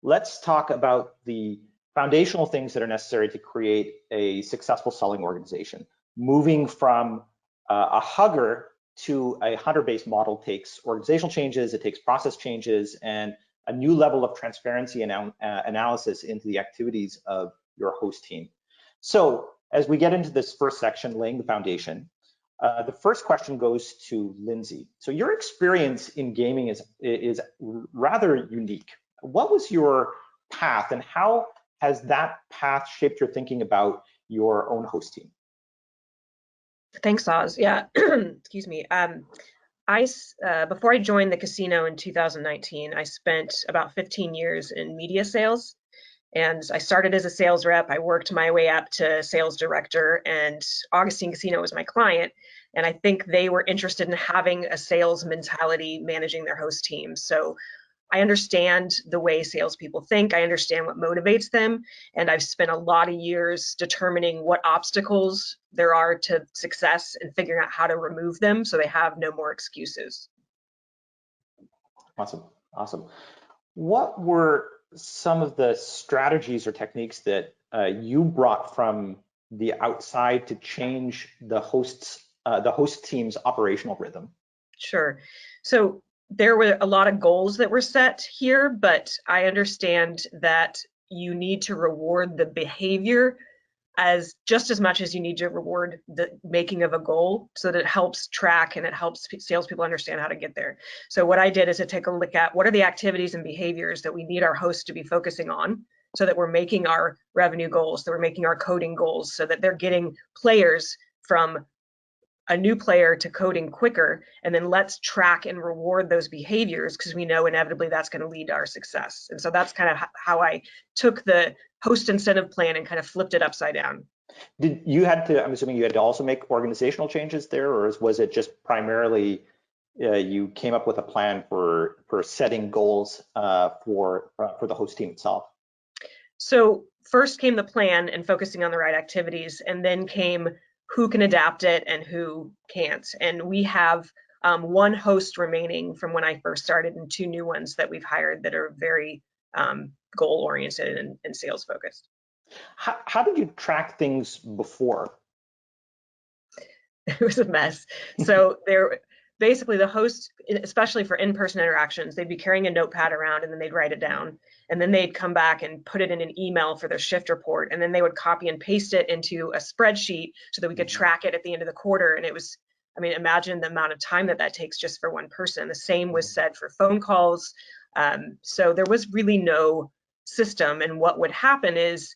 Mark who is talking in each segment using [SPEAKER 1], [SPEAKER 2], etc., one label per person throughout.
[SPEAKER 1] Let's talk about the foundational things that are necessary to create a successful selling organization. Moving from a hugger to a hunter-based model takes organizational changes, it takes process changes, and a new level of transparency and analysis into the activities of your host team. So as we get into this first section, laying the foundation, the first question goes to Lindsay. So your experience in gaming is rather unique. What was your path, and how has that path shaped your thinking about your own host team?
[SPEAKER 2] Thanks, Oz. Yeah, excuse me. Before I joined the casino in 2019, I spent about 15 years in media sales. And I started as a sales rep. I worked my way up to sales director, and Augustine Casino was my client. And I think they were interested in having a sales mentality managing their host team. So I understand the way salespeople think. I understand what motivates them. And I've spent a lot of years determining what obstacles there are to success and figuring out how to remove them so they have no more excuses.
[SPEAKER 1] Awesome, awesome. What were some of the strategies or techniques that you brought from the outside to change the host team's operational rhythm?
[SPEAKER 2] Sure. So there were a lot of goals that were set here, but I understand that you need to reward the behavior just as much as you need to reward the making of a goal, so that it helps track and it helps salespeople understand how to get there. So what I did is to take a look at what are the activities and behaviors that we need our hosts to be focusing on, so that we're making our revenue goals, that we're making our coding goals, so that they're getting players from a new player to coding quicker, and then let's track and reward those behaviors, because we know inevitably that's going to lead to our success. And so that's kind of how I took the host incentive plan and kind of flipped it upside down.
[SPEAKER 1] I'm assuming you had to also make organizational changes there, or was it just primarily you came up with a plan for setting goals for the host team itself?
[SPEAKER 2] So first came the plan and focusing on the right activities, and then came who can adapt it and who can't. And we have one host remaining from when I first started, and 2 new ones that we've hired that are very goal-oriented and sales-focused.
[SPEAKER 1] How did you track things before?
[SPEAKER 2] It was a mess. So basically the host, especially for in-person interactions, they'd be carrying a notepad around, and then they'd write it down. And then they'd come back and put it in an email for their shift report. And then they would copy and paste it into a spreadsheet so that we could track it at the end of the quarter. And it was, I mean, imagine the amount of time that takes just for one person. The same was said for phone calls. So there was really no system. And what would happen is,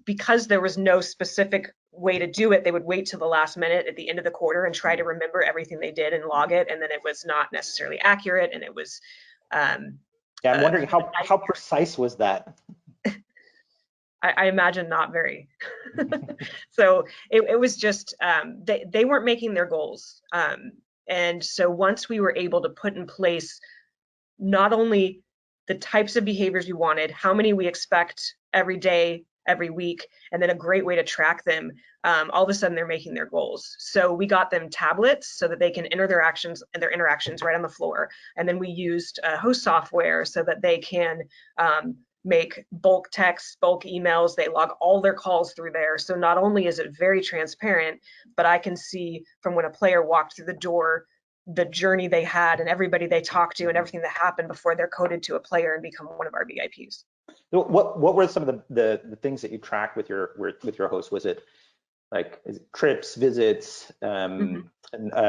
[SPEAKER 2] because there was no specific way to do it, they would wait till the last minute at the end of the quarter and try to remember everything they did and log it. And then it was not necessarily accurate. And it was,
[SPEAKER 1] yeah, I'm wondering how precise was that?
[SPEAKER 2] I imagine not very. So it was just, they weren't making their goals. And so once we were able to put in place not only the types of behaviors we wanted, how many we expect every day, every week, and then a great way to track them, all of a sudden they're making their goals. So we got them tablets so that they can enter their actions and their interactions right on the floor. And then we used host software so that they can make bulk texts, bulk emails. They log all their calls through there. So not only is it very transparent, but I can see from when a player walked through the door, the journey they had and everybody they talked to and everything that happened before they're coded to a player and become one of our VIPs.
[SPEAKER 1] What were some of the things that you tracked with your host? Was it like trips, visits, a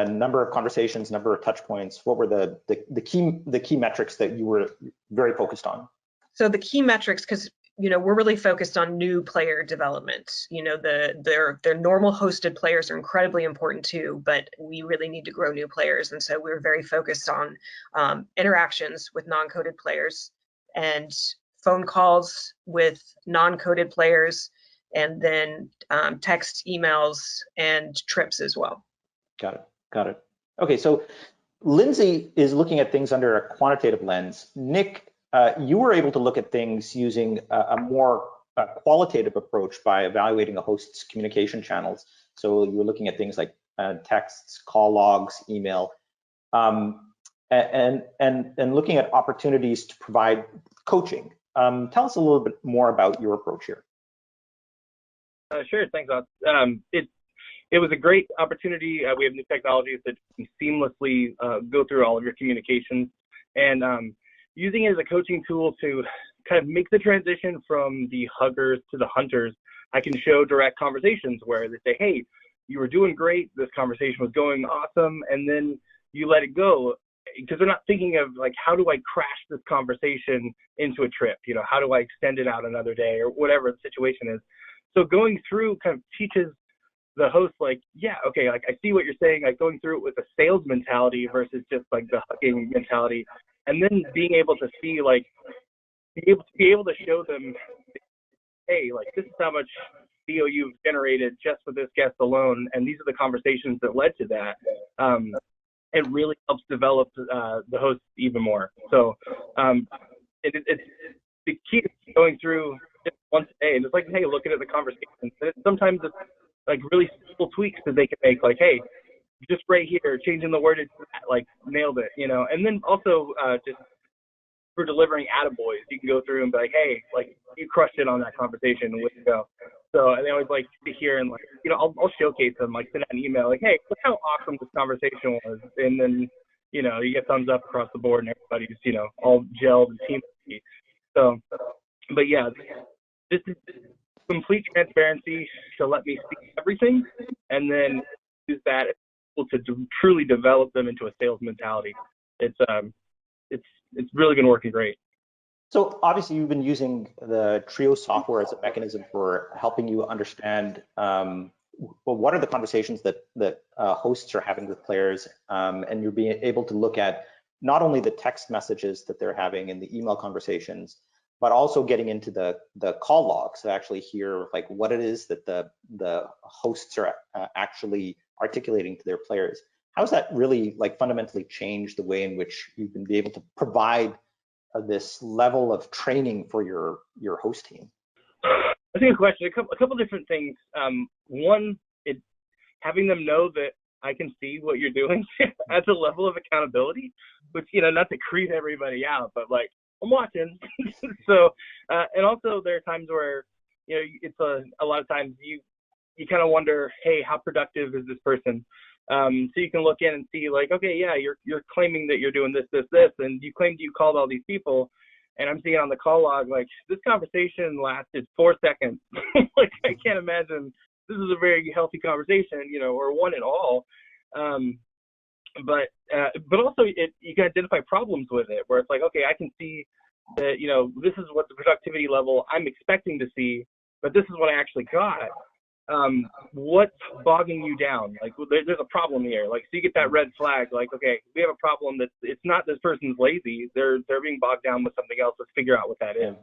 [SPEAKER 1] number of conversations, number of touch points? What were the key metrics that you were very focused on?
[SPEAKER 2] So the key metrics, because we're really focused on new player development. Their normal hosted players are incredibly important too, but we really need to grow new players, and so we're very focused on interactions with non-coded players and phone calls with non-coded players, and then text, emails, and trips as well.
[SPEAKER 1] Got it. Okay, so Lindsay is looking at things under a quantitative lens. Nick, you were able to look at things using a more qualitative approach by evaluating a host's communication channels. So you're looking at things like texts, call logs, email, and looking at opportunities to provide coaching. Tell us a little bit more about your approach here.
[SPEAKER 3] Sure, thanks, Oz. It was a great opportunity. We have new technologies that can seamlessly go through all of your communications, and using it as a coaching tool to kind of make the transition from the huggers to the hunters. I can show direct conversations where they say, hey, you were doing great, this conversation was going awesome, and then you let it go, because they're not thinking of like, how do I crash this conversation into a trip? You know, how do I extend it out another day, or whatever the situation is. So going through kind of teaches the host, like, yeah, okay, like I see what you're saying, like going through it with a sales mentality versus just like the hugging mentality, and then being able to see, like, be able to show them, hey, like this is how much VO you've generated just with this guest alone, and these are the conversations that led to that. It really helps develop the host even more. So it's the key to going through just once a day and just like, hey, looking at the conversations. Sometimes it's like really simple tweaks that they can make, like, hey, just right here, changing the wordage, like nailed it, you know. And then also just for delivering attaboys, you can go through and be like, hey, like you crushed it on that conversation, and way to go. So they always like to hear, and like, you know, I'll showcase them, like send out an email, like, hey, look how awesome this conversation was, and then, you know, you get thumbs up across the board, and everybody's, you know, all gelled and team. So, but yeah, this is complete transparency to let me see everything, and then use that to truly develop them into a sales mentality. It's really been working great.
[SPEAKER 1] So obviously you've been using the Trio software as a mechanism for helping you understand well, what are the conversations that hosts are having with players, and you're being able to look at not only the text messages that they're having in the email conversations, but also getting into the call logs to actually hear like what it is that the hosts are actually articulating to their players. How's that really like fundamentally changed the way in which you've been able to provide this level of training for your host team?
[SPEAKER 3] I think a question, a couple different things. One, having them know that I can see what you're doing at the level of accountability, which, you know, not to creep everybody out, but like, I'm watching. So, and also there are times where, you know, it's a lot of times you kind of wonder, hey, how productive is this person? So you can look in and see, like, okay, yeah, you're claiming that you're doing this, and you claimed you called all these people, and I'm seeing on the call log, like, this conversation lasted 4 seconds. Like, I can't imagine this is a very healthy conversation, you know, or one at all. But also you can identify problems with it, where it's like, okay, I can see that, you know, this is what the productivity level I'm expecting to see, but this is what I actually got. What's bogging you down? Like, there's a problem here. Like, so you get that red flag, like, okay, we have a problem that it's not this person's lazy, they're being bogged down with something else. Let's figure out what that is.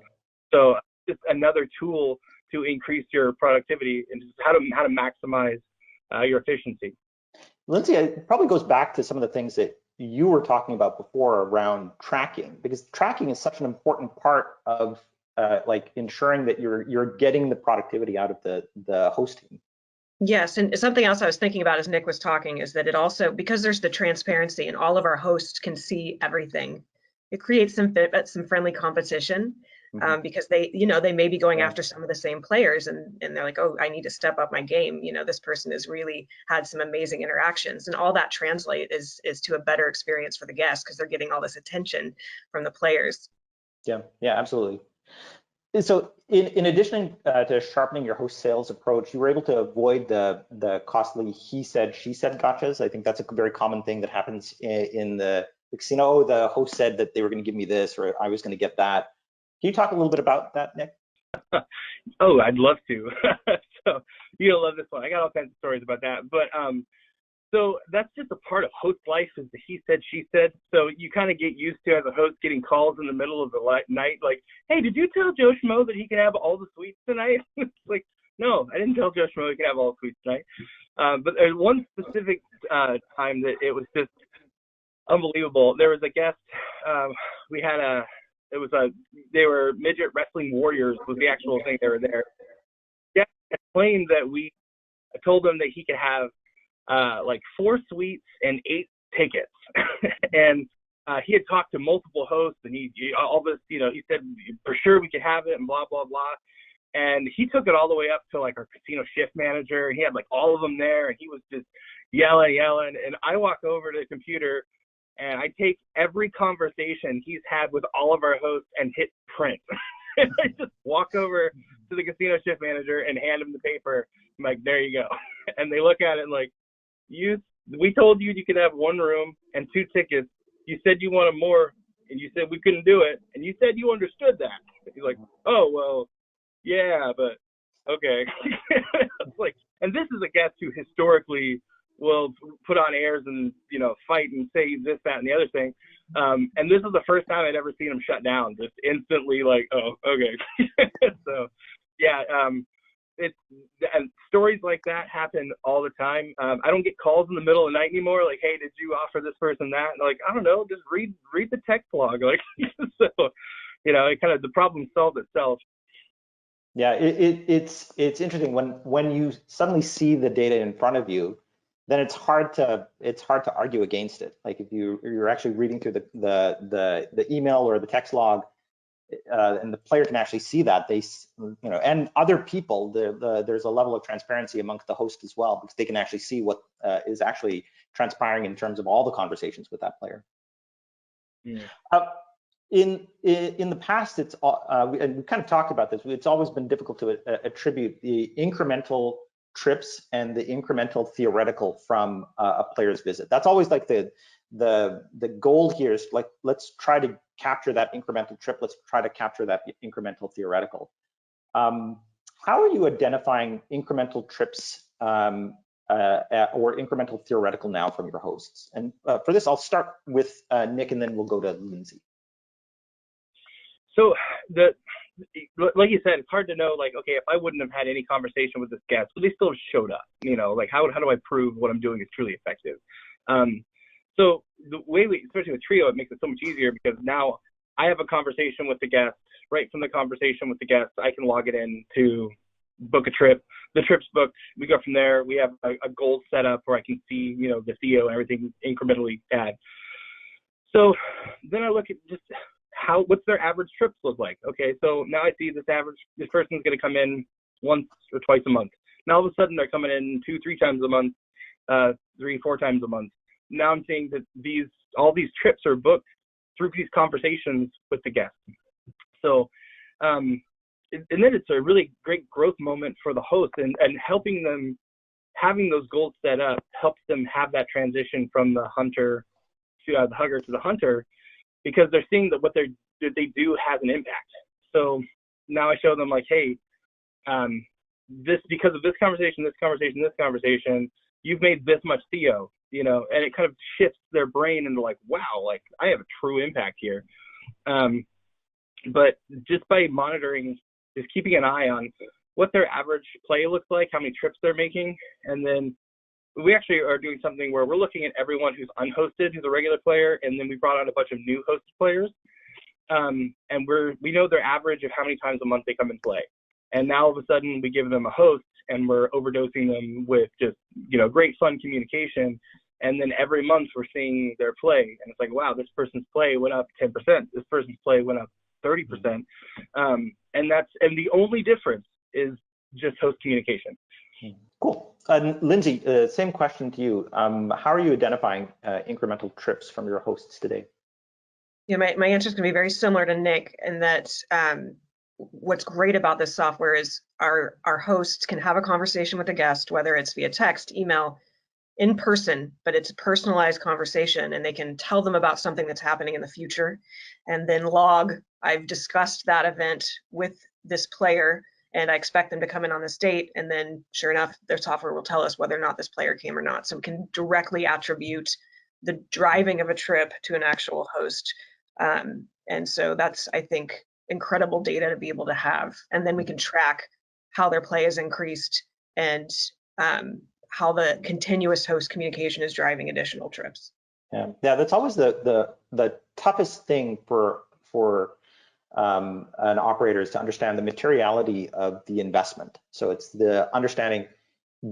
[SPEAKER 3] So just another tool to increase your productivity and just how to maximize your efficiency.
[SPEAKER 1] Lindsay, it probably goes back to some of the things that you were talking about before around tracking, because tracking is such an important part of like ensuring that you're getting the productivity out of the host team.
[SPEAKER 2] Yes, and something else I was thinking about as Nick was talking is that it also, because there's the transparency and all of our hosts can see everything, it creates some friendly competition. Because they, you know, they may be going after some of the same players, and they're like, oh, I need to step up my game. You know, this person has really had some amazing interactions, and all that translate is to a better experience for the guests because they're getting all this attention from the players.
[SPEAKER 1] Yeah, absolutely. So in addition to sharpening your host sales approach, you were able to avoid the costly he said, she said gotchas. I think that's a very common thing that happens in the casino. Oh, the host said that they were going to give me this, or I was going to get that. Can you talk a little bit about that, Nick?
[SPEAKER 3] Oh, I'd love to. So you'll love this one. I got all kinds of stories about that. But so that's just a part of host life, is the he said, she said. So you kind of get used to, as a host, getting calls in the middle of the night, like, hey, did you tell Joe Schmo that he can have all the suites tonight? It's like, no, I didn't tell Joe Schmo he could have all the suites tonight. But there's one specific time that it was just unbelievable. There was a guest. We had they were midget wrestling warriors was the actual thing. They were there. Yeah, claimed that we I told him that he could have like 4 suites and 8 tickets. And he had talked to multiple hosts, and he all this, you know, he said for sure we could have it and blah, blah, blah. And he took it all the way up to like our casino shift manager, and he had like all of them there, and he was just yelling. And I walk over to the computer and I take every conversation he's had with all of our hosts and hit print. And I just walk over to the casino shift manager and hand him the paper. I'm like, there you go. And they look at it and like, we told you could have 1 room and 2 tickets. You said you wanted more, and you said we couldn't do it, and you said you understood that. He's like, oh, well, yeah, but okay. It's like, and this is a guest who historically will put on airs and, you know, fight and say this, that, and the other thing. And this is the first time I'd ever seen him shut down, just instantly like, oh, okay. So, yeah, and stories like that happen all the time. I don't get calls in the middle of the night anymore, like, hey, did you offer this person that? And like, I don't know, just read the text log. Like, so, you know, it kind of, the problem solved itself.
[SPEAKER 1] Yeah, it's interesting when you suddenly see the data in front of you, then it's hard to argue against it. Like if you're actually reading through the email or the text log, and the player can actually see that, they, you know, and other people, there's a level of transparency amongst the host as well, because they can actually see what is actually transpiring in terms of all the conversations with that player.
[SPEAKER 3] Yeah.
[SPEAKER 1] In the past, it's and we kind of talked about this. It's always been difficult to attribute the incremental trips and the incremental theoretical from a player's visit. That's always like the goal here is like, let's try to capture that incremental trip. Let's try to capture that incremental theoretical. How are you identifying incremental trips or incremental theoretical now from your hosts? And for this, I'll start with Nick, and then we'll go to Lindsay.
[SPEAKER 3] So like you said, it's hard to know, like, okay, if I wouldn't have had any conversation with this guest, but they still have showed up, you know, like how do I prove what I'm doing is truly effective? So the way especially with Trio, it makes it so much easier because now I have a conversation with the guest. Right from the conversation with the guest, I can log it in to book a trip. The trip's booked. We go from there. We have a goal set up where I can see, you know, the CEO and everything incrementally add. So then I look at just what's their average trips look like? Okay, so now I see this person's going to come in once or twice a month. Now all of a sudden they're coming in 2-3 times a month, 3-4 times a month. Now I'm seeing that all these trips are booked through these conversations with the guests. So, and then it's a really great growth moment for the host, and helping them, having those goals set up helps them have that transition from the hugger to the hunter, because they're seeing that what they do has an impact. So now I show them like, hey, because of this conversation, you've made this much Theo, you know, and it kind of shifts their brain into like, wow, like I have a true impact here. But just by monitoring, just keeping an eye on what their average play looks like, how many trips they're making, and then we actually are doing something where we're looking at everyone who's unhosted, who's a regular player, and then we brought on a bunch of new hosted players. And we know their average of how many times a month they come and play. And now all of a sudden we give them a host and we're overdosing them with just, you know, great fun communication. And then every month we're seeing their play. And it's like, wow, this person's play went up 10%. This person's play went up 30%. And the only difference is just host communication.
[SPEAKER 1] Cool. Lindsay, same question to you. How are you identifying incremental trips from your hosts today?
[SPEAKER 2] Yeah, my answer is going to be very similar to Nick in that what's great about this software is our hosts can have a conversation with a guest, whether it's via text, email, in person, but it's a personalized conversation, and they can tell them about something that's happening in the future and then log, I've discussed that event with this player and I expect them to come in on this date, and then sure enough, their software will tell us whether or not this player came or not. So we can directly attribute the driving of a trip to an actual host. And so that's, I think, incredible data to be able to have. And then we can track how their play has increased and how the continuous host communication is driving additional trips.
[SPEAKER 1] Yeah, that's always the toughest thing for an operator is to understand the materiality of the investment. So it's the understanding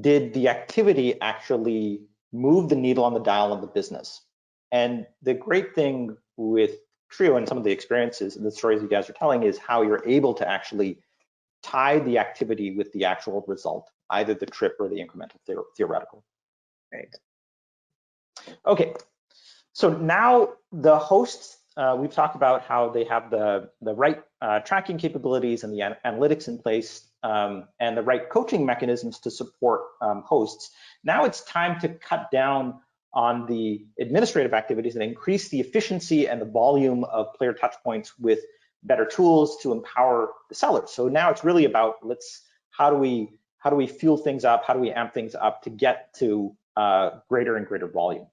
[SPEAKER 1] did the activity actually move the needle on the dial of the business? And the great thing with Trio and some of the experiences and the stories you guys are telling is how you're able to actually tie the activity with the actual result, either the trip or the incremental theoretical.
[SPEAKER 2] Right.
[SPEAKER 1] Okay, so now the hosts, we've talked about how they have the right tracking capabilities and the analytics in place and the right coaching mechanisms to support hosts. Now it's time to cut down on the administrative activities and increase the efficiency and the volume of player touch points with better tools to empower the sellers. So now it's really about how do we fuel things up, how do we amp things up to get to greater and greater volume.